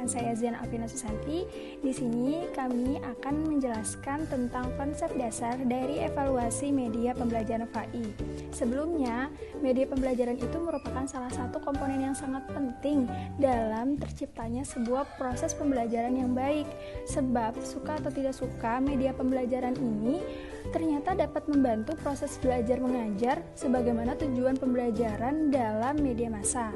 saya Zian Alvina Susanti. Di sini kami akan menjelaskan tentang konsep dasar dari evaluasi media pembelajaran FAI. Sebelumnya, media pembelajaran itu merupakan salah satu komponen yang sangat penting dalam terciptanya sebuah proses pembelajaran yang baik. Sebab, suka atau tidak suka, media pembelajaran ini ternyata dapat membantu proses belajar mengajar sebagaimana tujuan pembelajaran dalam media massa.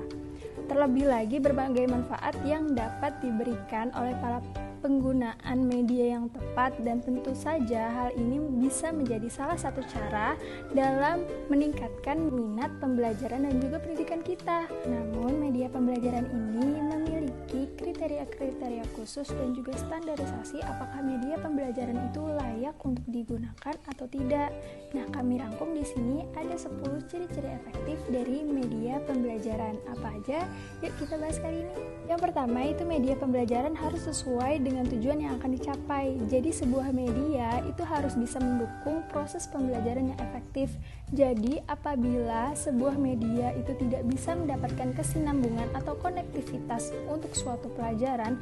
Terlebih lagi berbagai manfaat yang dapat diberikan oleh para penggunaan media yang tepat, dan tentu saja hal ini bisa menjadi salah satu cara dalam meningkatkan minat pembelajaran dan juga pendidikan kita. Namun media pembelajaran ini memiliki kriteria-kriteria khusus dan juga standarisasi apakah media pembelajaran itu layak untuk digunakan atau tidak. Nah, kami rangkum di sini ada 10 ciri-ciri efektif dari media pembelajaran. Apa aja? Yuk kita bahas kali ini. Yang pertama itu media pembelajaran harus sesuai dengan tujuan yang akan dicapai. Jadi sebuah media itu harus bisa mendukung proses pembelajaran yang efektif. Jadi apabila sebuah media itu tidak bisa mendapatkan kesinambungan atau konektivitas untuk suatu pelajaran,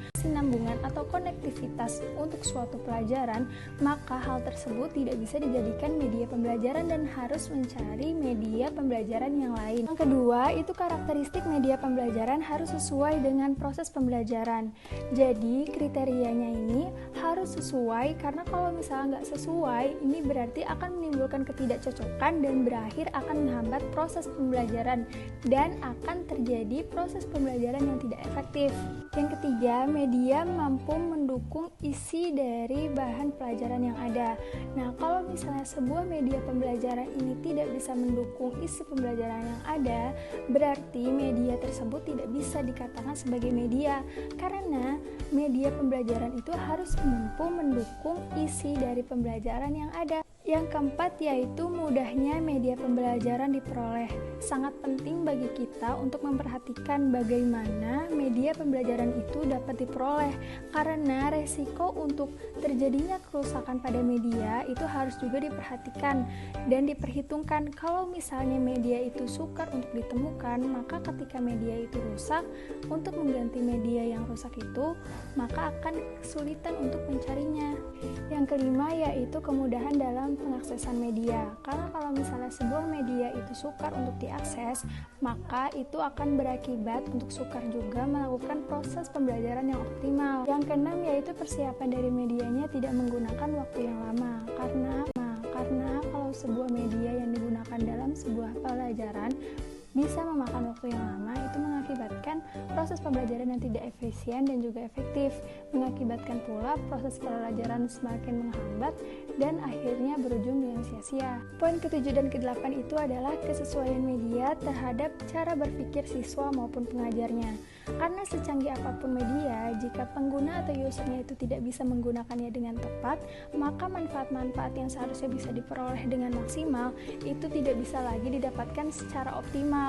maka hal tersebut tidak bisa dijadikan media pembelajaran dan harus mencari media pembelajaran yang lain. Yang kedua, itu karakteristik media pembelajaran harus sesuai dengan proses pembelajaran. Jadi kriterianya ini harus sesuai, karena kalau misalnya nggak sesuai, ini berarti akan menimbulkan ketidakcocokan dan berakhir akan menghambat proses pembelajaran dan akan terjadi proses pembelajaran yang tidak efektif. Yang ketiga, media mampu mendukung isi dari bahan pelajaran yang ada. Nah, kalau misalnya sebuah media pembelajaran ini tidak bisa mendukung isi pembelajaran yang ada, berarti media tersebut tidak bisa dikatakan sebagai media, karena media pembelajaran itu harus mampu mendukung isi dari pembelajaran yang ada. Yang keempat yaitu mudahnya media pembelajaran diperoleh. Sangat penting bagi kita untuk memperhatikan bagaimana media pembelajaran itu dapat diperoleh, karena resiko untuk terjadinya kerusakan pada media itu harus juga diperhatikan dan diperhitungkan. Kalau misalnya media itu sukar untuk ditemukan, maka ketika media itu rusak, untuk mengganti media yang rusak itu, maka akan kesulitan untuk mencarinya. Yang kelima yaitu kemudahan dalam pengaksesan media. Karena kalau misalnya sebuah media itu sukar untuk diakses, maka itu akan berakibat untuk sukar juga melakukan proses pembelajaran yang optimal. Yang keenam yaitu persiapan dari medianya tidak menggunakan waktu yang lama. Karena kalau sebuah media yang digunakan dalam sebuah pelajaran bisa memakan waktu yang lama, itu mengakibatkan proses pembelajaran yang tidak efisien dan juga efektif, mengakibatkan pula proses pembelajaran semakin menghambat dan akhirnya berujung dengan sia-sia. Poin ke-7 dan ke-8 itu adalah kesesuaian media terhadap cara berpikir siswa maupun pengajarnya. Karena secanggih apapun media, jika pengguna atau usernya itu tidak bisa menggunakannya dengan tepat, maka manfaat-manfaat yang seharusnya bisa diperoleh dengan maksimal itu tidak bisa lagi didapatkan secara optimal.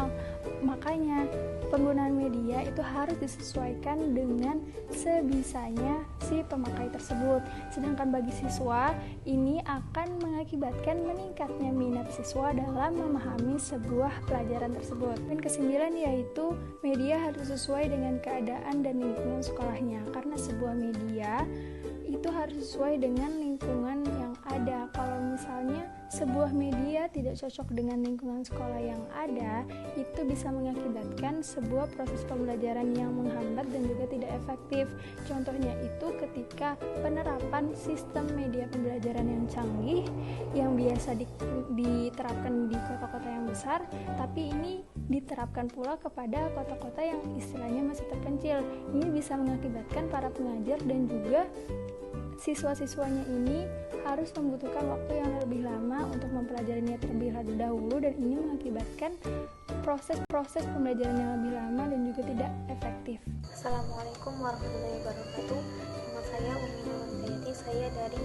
Makanya penggunaan media itu harus disesuaikan dengan sebisanya si pemakai tersebut. Sedangkan bagi siswa, ini akan mengakibatkan meningkatnya minat siswa dalam memahami sebuah pelajaran tersebut. Dan ke-9 yaitu media harus sesuai dengan keadaan dan lingkungan sekolahnya. Karena sebuah media itu harus sesuai dengan lingkungan yang ada. Kalau misalnya sebuah media tidak cocok dengan lingkungan sekolah yang ada, itu bisa mengakibatkan sebuah proses pembelajaran yang menghambat dan juga tidak efektif. Contohnya itu ketika penerapan sistem media pembelajaran yang canggih yang biasa diterapkan di kota-kota yang besar, tapi ini diterapkan pula kepada kota-kota yang istilahnya masih terpencil. Ini bisa mengakibatkan para pengajar dan juga siswa-siswanya ini harus membutuhkan waktu yang lebih lama untuk mempelajarinya terlebih dahulu, dan ini mengakibatkan proses pembelajaran yang lebih lama dan juga tidak efektif. Assalamualaikum warahmatullahi wabarakatuh. Nama saya Umi Nurhayati, saya dari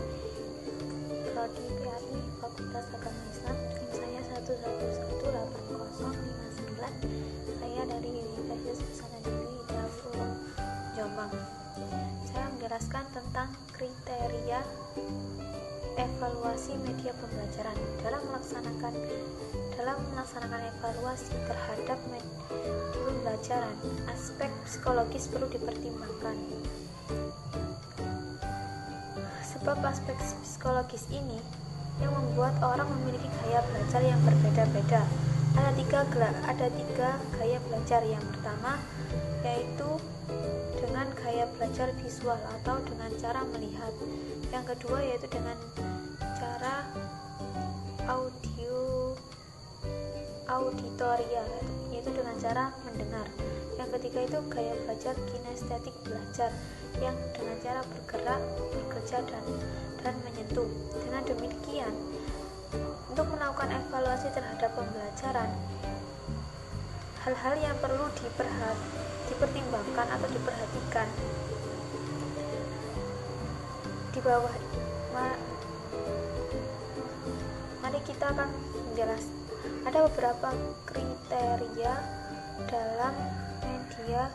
Prodi PAI Fakultas Agama Islam. NIM saya 1118059. Saya dari Universitas Pusat Negeri Darul Ulum Jombang. Saya menjelaskan tentang kriteria evaluasi media pembelajaran. Dalam melaksanakan evaluasi terhadap media pembelajaran, aspek psikologis perlu dipertimbangkan. Sebab aspek psikologis ini yang membuat orang memiliki gaya belajar yang berbeda-beda. Ada tiga gaya belajar. Yang pertama yaitu dengan gaya belajar visual atau dengan cara melihat. Yang kedua yaitu dengan cara auditorial, yaitu dengan cara mendengar. Yang ketiga itu gaya belajar kinestetik belajar, yang dengan cara bergerak, bekerja, dan menyentuh. Dengan demikian, untuk melakukan evaluasi terhadap pembelajaran, hal-hal yang perlu dipertimbangkan atau diperhatikan di bawah. Mari kita akan menjelaskan. Ada beberapa kriteria dalam media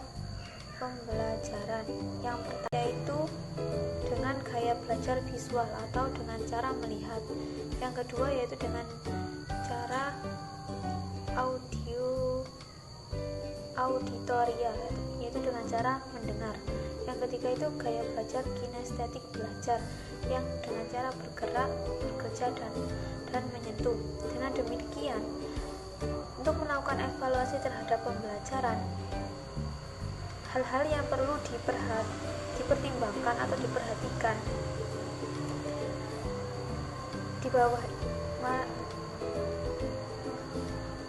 pembelajaran. Yang pertama yaitu dengan gaya belajar visual atau dengan cara melihat. Yang kedua yaitu dengan cara auditorial, yaitu dengan cara mendengar. Yang ketiga itu gaya belajar kinestetik belajar, yang dengan cara bergerak, bekerja, dan menyentuh. Dengan demikian, untuk melakukan evaluasi terhadap pembelajaran, hal-hal yang perlu dipertimbangkan atau diperhatikan di bawah.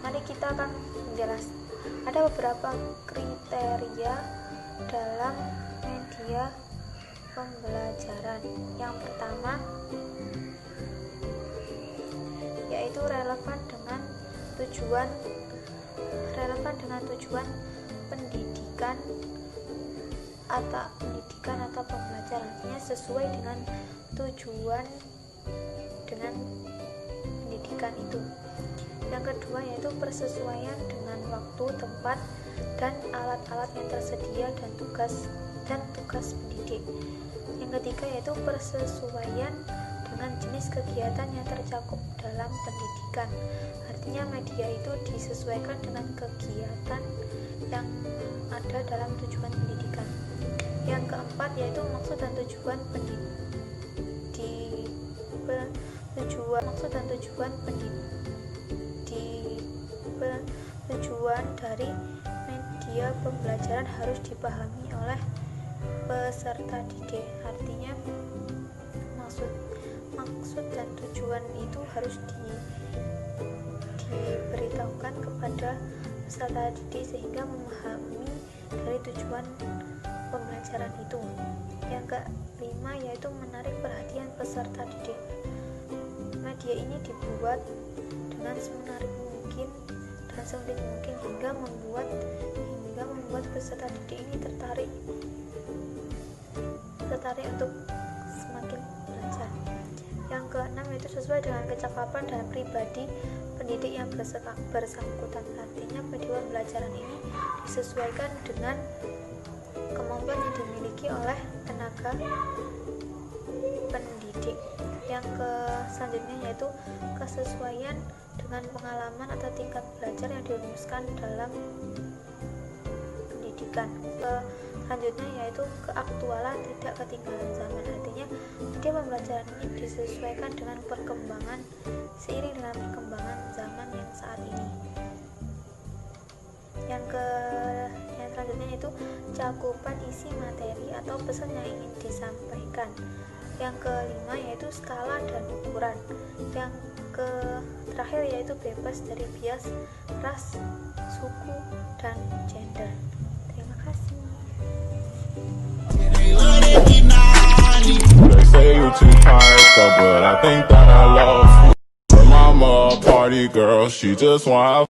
Mari kita akan menjelaskan. Ada beberapa kriteria dalam media pembelajaran. Yang pertama yaitu relevan dengan tujuan pendidikan atau pembelajaran, artinya sesuai dengan tujuan dengan pendidikan itu. Yang kedua yaitu persesuaian dengan waktu, tempat, dan alat-alat yang tersedia dan tugas pendidik. Yang ketiga yaitu persesuaian dengan jenis kegiatan yang tercakup dalam pendidikan, artinya media itu disesuaikan dengan kegiatan yang ada dalam tujuan pendidikan. Yang keempat yaitu maksud dan tujuan tujuan dari media pembelajaran harus dipahami oleh peserta didik, artinya maksud dan tujuan itu harus diberitahukan kepada peserta didik sehingga memahami dari tujuan pembelajaran itu. Yang kelima yaitu menarik perhatian peserta didik. Media ini dibuat dengan semenarik mungkin dan sesulit mungkin hingga membuat peserta didik ini tertarik untuk semakin belajar. Yang keenam yaitu sesuai dengan kecakapan dan pribadi pendidik yang bersangkutan, artinya media pembelajaran ini disesuaikan dengan kemampuan yang dimiliki oleh tenaga pendidik. Yang selanjutnya yaitu kesesuaian dengan pengalaman atau tingkat belajar yang dirumuskan dalam pendidikan. Selanjutnya yaitu keaktualan, tidak ketinggalan zaman, artinya media pembelajaran ini disesuaikan dengan seiring dengan perkembangan zaman yang saat ini. Yang selanjutnya itu cakupan isi materi atau pesan yang ingin disampaikan. Yang kelima yaitu skala dan ukuran. Yang terakhir yaitu bebas dari bias ras, suku, dan gender. Terima kasih. They say you too tired, but I think that I lost. Her mama a party girl, she just want